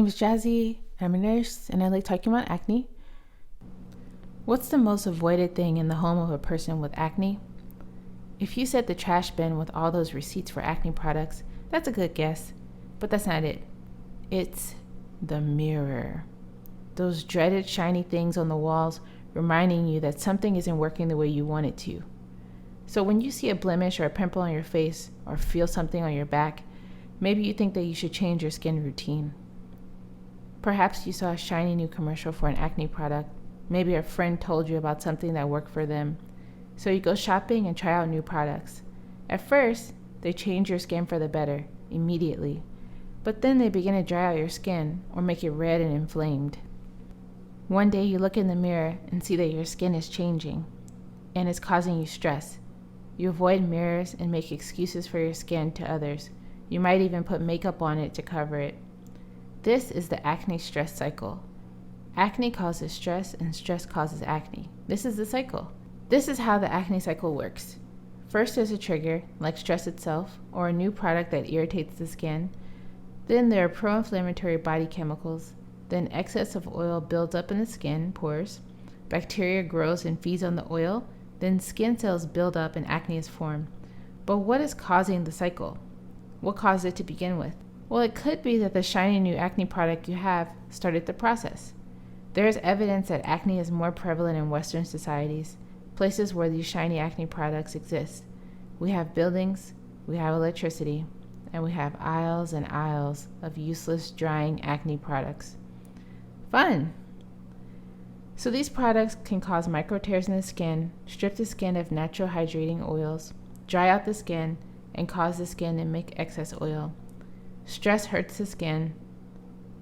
name is Jazzy. I'm a nurse and I like talking about acne. What's the most avoided thing in the home of a person with acne? If you said the trash bin with all those receipts for acne products, that's a good guess, but that's not it. It's the mirror. Those dreaded shiny things on the walls reminding you that something isn't working the way you want it to. So when you see a blemish or a pimple on your face or feel something on your back, maybe you think that you should change your skin routine. Perhaps you saw a shiny new commercial for an acne product. Maybe a friend told you about something that worked for them. So you go shopping and try out new products. At first, they change your skin for the better, immediately. But then they begin to dry out your skin or make it red and inflamed. One day you look in the mirror and see that your skin is changing and it's causing you stress. You avoid mirrors and make excuses for your skin to others. You might even put makeup on it to cover it. This is the acne stress cycle. Acne causes stress and stress causes acne. This is the cycle. This is how the acne cycle works. First there's a trigger, like stress itself, or a new product that irritates the skin. Then there are pro-inflammatory body chemicals. Then excess of oil builds up in the skin pores. Bacteria grows and feeds on the oil. Then skin cells build up and acne is formed. But what is causing the cycle? What caused it to begin with? Well, it could be that the shiny new acne product you have started the process. There is evidence that acne is more prevalent in Western societies, places where these shiny acne products exist. We have buildings, we have electricity, and we have aisles and aisles of useless drying acne products. Fun! So these products can cause micro tears in the skin, strip the skin of natural hydrating oils, dry out the skin, and cause the skin to make excess oil. Stress hurts the skin.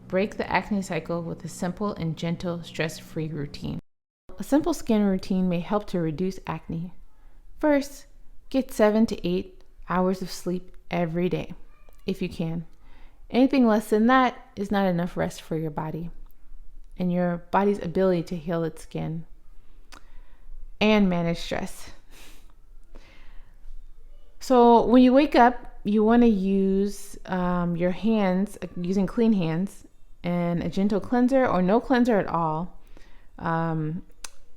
Break the acne cycle with a simple and gentle stress-free routine. A simple skin routine may help to reduce acne. First, get 7 to 8 hours of sleep every day, if you can. Anything less than that is not enough rest for your body and your body's ability to heal its skin and manage stress. So when you wake up, you want to use your hands, using clean hands, and a gentle cleanser or no cleanser at all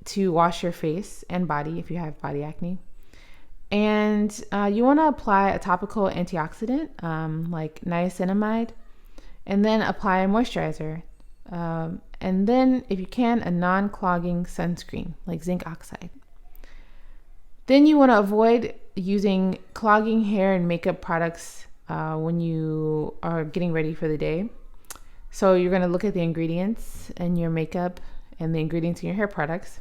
to wash your face and body if you have body acne. And you want to apply a topical antioxidant like niacinamide, and then apply a moisturizer. And then, if you can, a non-clogging sunscreen like zinc oxide. Then you want to avoid using clogging hair and makeup products when you are getting ready for the day. So you're going to look at the ingredients in your makeup and the ingredients in your hair products.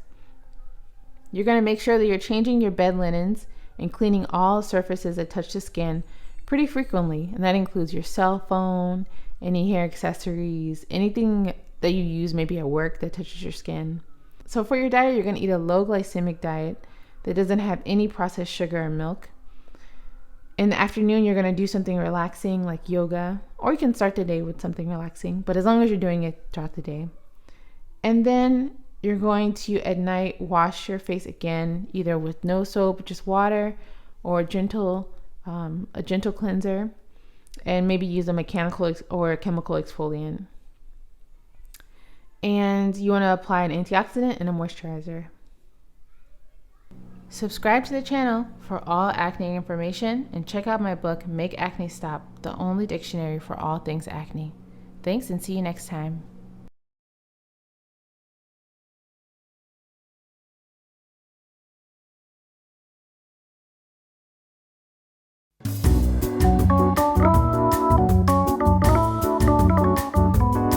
You're going to make sure that you're changing your bed linens and cleaning all surfaces that touch the skin pretty frequently. And that includes your cell phone, any hair accessories, anything that you use maybe at work that touches your skin. So for your diet, you're going to eat a low glycemic diet that doesn't have any processed sugar or milk. In the afternoon, you're going to do something relaxing like yoga, or you can start the day with something relaxing, but as long as you're doing it throughout the day. And then you're going to, at night, wash your face again, either with no soap, just water, or a gentle cleanser, and maybe use a mechanical or a chemical exfoliant. And you want to apply an antioxidant and a moisturizer. Subscribe to the channel for all acne information and check out my book, Make Acne Stop, the only dictionary for all things acne. Thanks and see you next time.